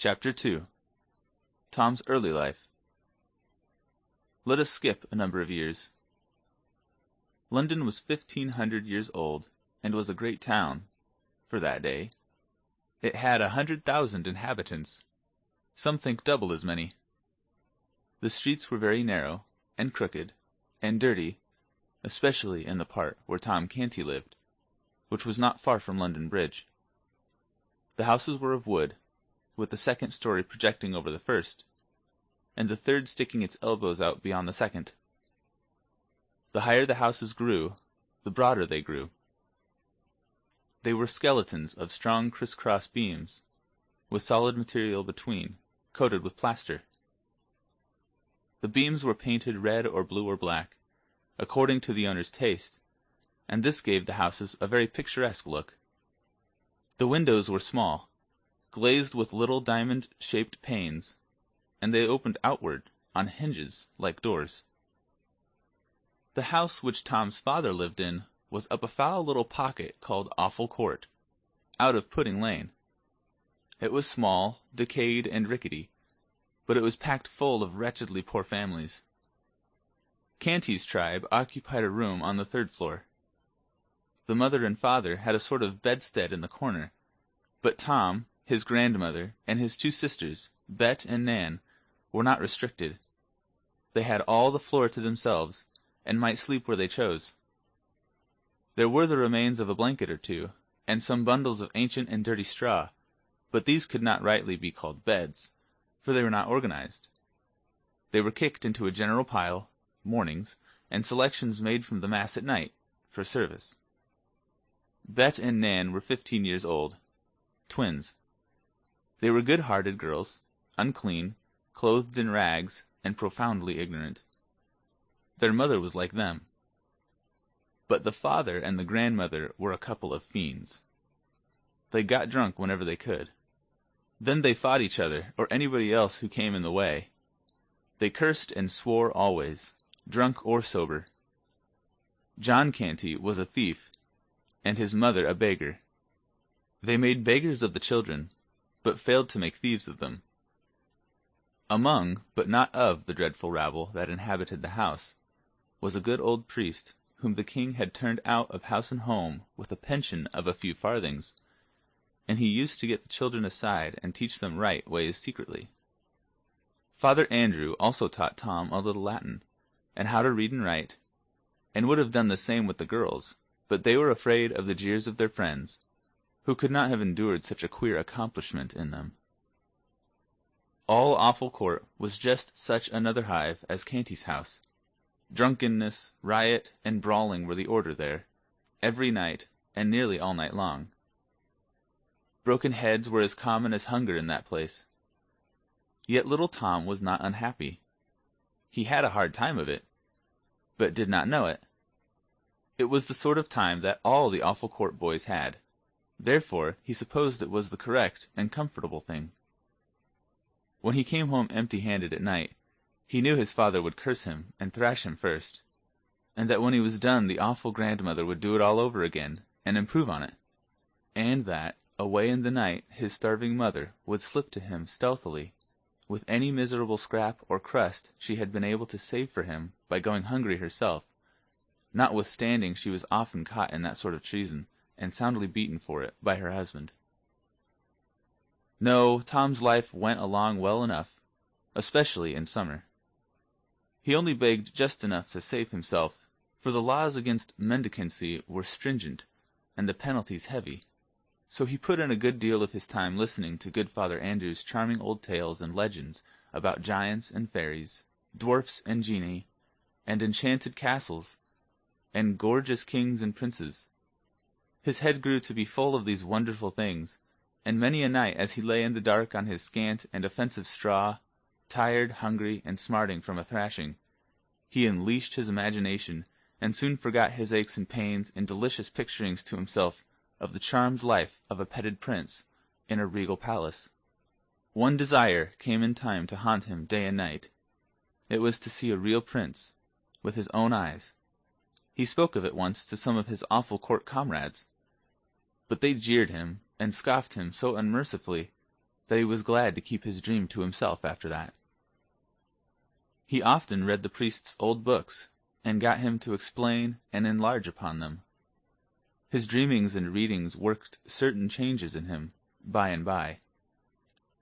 Chapter 2. Tom's Early Life. Let us skip a number of years. London was 1,500 years old, and was a great town, for that day. It had 100,000 inhabitants, some think double as many. The streets were very narrow, and crooked, and dirty, especially in the part where Tom Canty lived, which was not far from London Bridge. The houses were of wood, with the second story projecting over the first, and the third sticking its elbows out beyond the second. The higher the houses grew, the broader they grew. They were skeletons of strong criss-cross beams, with solid material between, coated with plaster. The beams were painted red or blue or black, according to the owner's taste, and this gave the houses a very picturesque look. The windows were small, glazed with little diamond-shaped panes, and they opened outward on hinges like doors. The house which Tom's father lived in was up a foul little pocket called Awful Court, out of Pudding Lane. It was small, decayed, and rickety, but it was packed full of wretchedly poor families. Canty's tribe occupied a room on the third floor. The mother and father had a sort of bedstead in the corner, but Tom, his grandmother, and his two sisters, Bet and Nan, were not restricted. They had all the floor to themselves, and might sleep where they chose. There were the remains of a blanket or two, and some bundles of ancient and dirty straw, but these could not rightly be called beds, for they were not organized. They were kicked into a general pile, mornings, and selections made from the mass at night, for service. Bet and Nan were 15 years old, twins. They were good-hearted girls, unclean, clothed in rags, and profoundly ignorant. Their mother was like them. But the father and the grandmother were a couple of fiends. They got drunk whenever they could. Then they fought each other, or anybody else who came in the way. They cursed and swore always, drunk or sober. John Canty was a thief, and his mother a beggar. They made beggars of the children, but failed to make thieves of them. Among, but not of, the dreadful rabble that inhabited the house, was a good old priest, whom the king had turned out of house and home with a pension of a few farthings, and he used to get the children aside and teach them right ways secretly. Father Andrew also taught Tom a little Latin, and how to read and write, and would have done the same with the girls, but they were afraid of the jeers of their friends, who could not have endured such a queer accomplishment in them. All Awful Court was just such another hive as Canty's house. Drunkenness, riot, and brawling were the order there, every night, and nearly all night long. Broken heads were as common as hunger in that place. Yet little Tom was not unhappy. He had a hard time of it, but did not know it. It was the sort of time that all the Awful Court boys had. Therefore he supposed it was the correct and comfortable thing. When he came home empty-handed at night, he knew his father would curse him and thrash him first, and that when he was done the awful grandmother would do it all over again and improve on it, and that, away in the night, his starving mother would slip to him stealthily with any miserable scrap or crust she had been able to save for him by going hungry herself, notwithstanding she was often caught in that sort of treason, and soundly beaten for it by her husband. No, Tom's life went along well enough, especially in summer. He only begged just enough to save himself, for the laws against mendicancy were stringent, and the penalties heavy. So he put in a good deal of his time listening to good Father Andrew's charming old tales and legends about giants and fairies, dwarfs and genii, and enchanted castles, and gorgeous kings and princes. His head grew to be full of these wonderful things, and many a night as he lay in the dark on his scant and offensive straw, tired, hungry, and smarting from a thrashing, he unleashed his imagination, and soon forgot his aches and pains in delicious picturings to himself of the charmed life of a petted prince in a regal palace. One desire came in time to haunt him day and night. It was to see a real prince, with his own eyes. He spoke of it once to some of his Awful Court comrades, but they jeered him and scoffed him so unmercifully that he was glad to keep his dream to himself after that. He often read the priest's old books, and got him to explain and enlarge upon them. His dreamings and readings worked certain changes in him, by and by.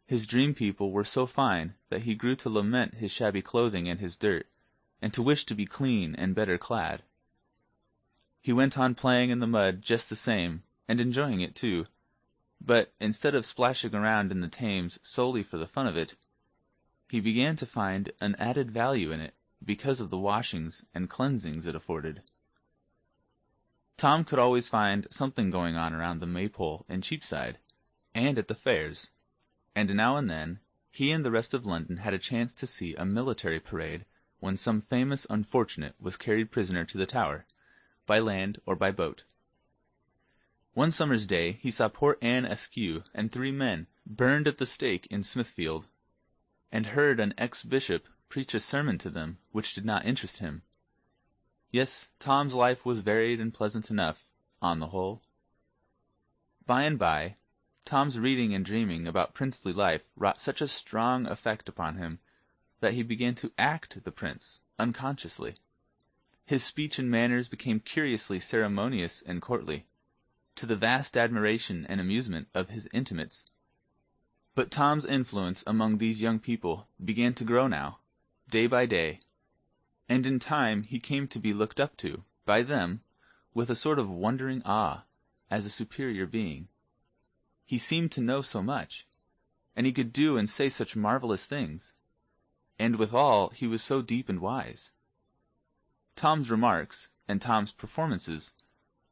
His dream people were so fine that he grew to lament his shabby clothing and his dirt, and to wish to be clean and better clad. He went on playing in the mud just the same, and enjoying it too, but instead of splashing around in the Thames solely for the fun of it, he began to find an added value in it because of the washings and cleansings it afforded. Tom could always find something going on around the Maypole in Cheapside, and at the fairs, and now and then he and the rest of London had a chance to see a military parade when some famous unfortunate was carried prisoner to the Tower, by land or by boat. One summer's day he saw poor Anne Askew and 3 men burned at the stake in Smithfield, and heard an ex-bishop preach a sermon to them which did not interest him. Yes, Tom's life was varied and pleasant enough, on the whole. By and by, Tom's reading and dreaming about princely life wrought such a strong effect upon him that he began to act the prince, unconsciously. His speech and manners became curiously ceremonious and courtly, to the vast admiration and amusement of his intimates. But Tom's influence among these young people began to grow now, day by day, and in time he came to be looked up to, by them, with a sort of wondering awe, as a superior being. He seemed to know so much, and he could do and say such marvelous things, and withal he was so deep and wise. Tom's remarks and Tom's performances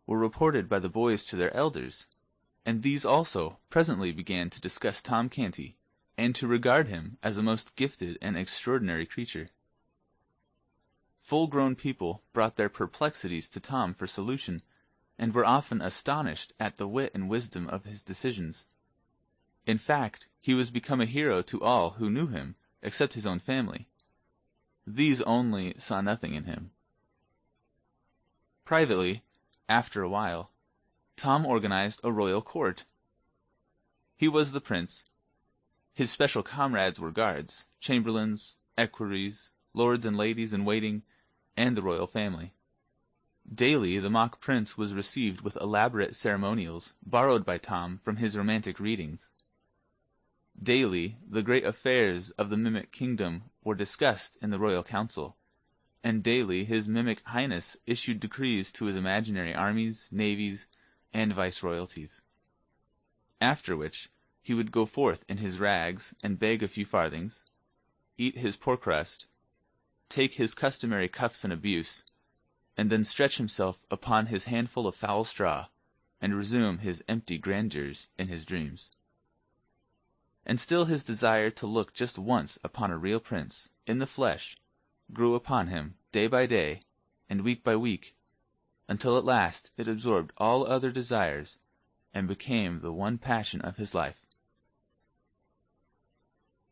were reported by the boys to their elders, and these also presently began to discuss Tom Canty, and to regard him as a most gifted and extraordinary creature. Full-grown people brought their perplexities to Tom for solution, and were often astonished at the wit and wisdom of his decisions. In fact, he was become a hero to all who knew him, except his own family. These only saw nothing in him. Privately, after a while, Tom organized a royal court. He was the prince. His special comrades were guards, chamberlains, equerries, lords and ladies in waiting, and the royal family. Daily the mock prince was received with elaborate ceremonials borrowed by Tom from his romantic readings. Daily the great affairs of the mimic kingdom were discussed in the royal council, and daily his mimic highness issued decrees to his imaginary armies, navies, and viceroyalties. After which he would go forth in his rags and beg a few farthings, eat his poor crust, take his customary cuffs and abuse, and then stretch himself upon his handful of foul straw, and resume his empty grandeurs in his dreams. And still his desire to look just once upon a real prince, in the flesh, grew upon him day by day, and week by week, until at last it absorbed all other desires, and became the one passion of his life.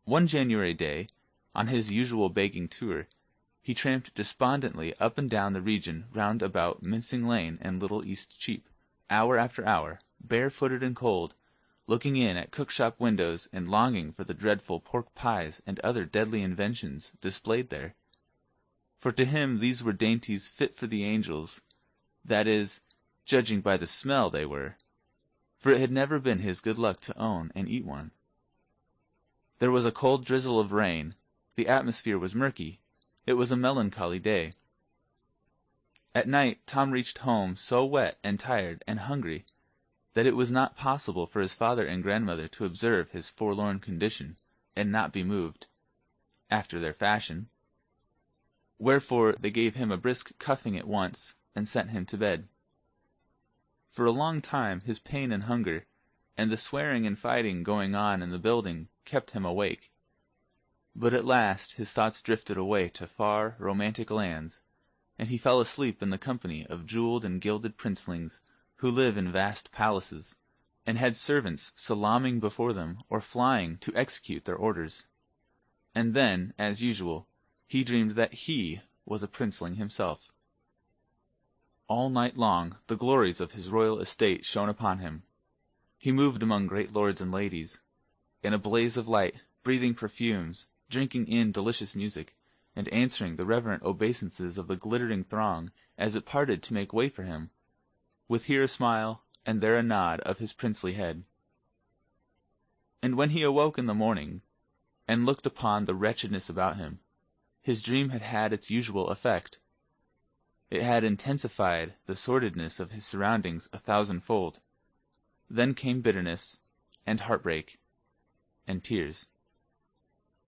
One January day, on his usual begging tour, he tramped despondently up and down the region round about Mincing Lane and Little East Cheap, hour after hour, barefooted and cold, looking in at cook-shop windows and longing for the dreadful pork pies and other deadly inventions displayed there. For to him these were dainties fit for the angels, that is, judging by the smell they were, for it had never been his good luck to own and eat one. There was a cold drizzle of rain, the atmosphere was murky, it was a melancholy day. At night Tom reached home so wet and tired and hungry that it was not possible for his father and grandmother to observe his forlorn condition, and not be moved, after their fashion. Wherefore they gave him a brisk cuffing at once, and sent him to bed. For a long time his pain and hunger, and the swearing and fighting going on in the building, kept him awake. But at last his thoughts drifted away to far, romantic lands, and he fell asleep in the company of jewelled and gilded princelings, who live in vast palaces, and had servants salaaming before them or flying to execute their orders. And then, as usual, he dreamed that he was a princeling himself. All night long the glories of his royal estate shone upon him. He moved among great lords and ladies. in a blaze of light, breathing perfumes, drinking in delicious music, and answering the reverent obeisances of the glittering throng as it parted to make way for him, with here a smile and there a nod of his princely head. And when he awoke in the morning, and looked upon the wretchedness about him, his dream had had its usual effect. It had intensified the sordidness of his surroundings 1,000-fold. Then came bitterness, and heartbreak, and tears.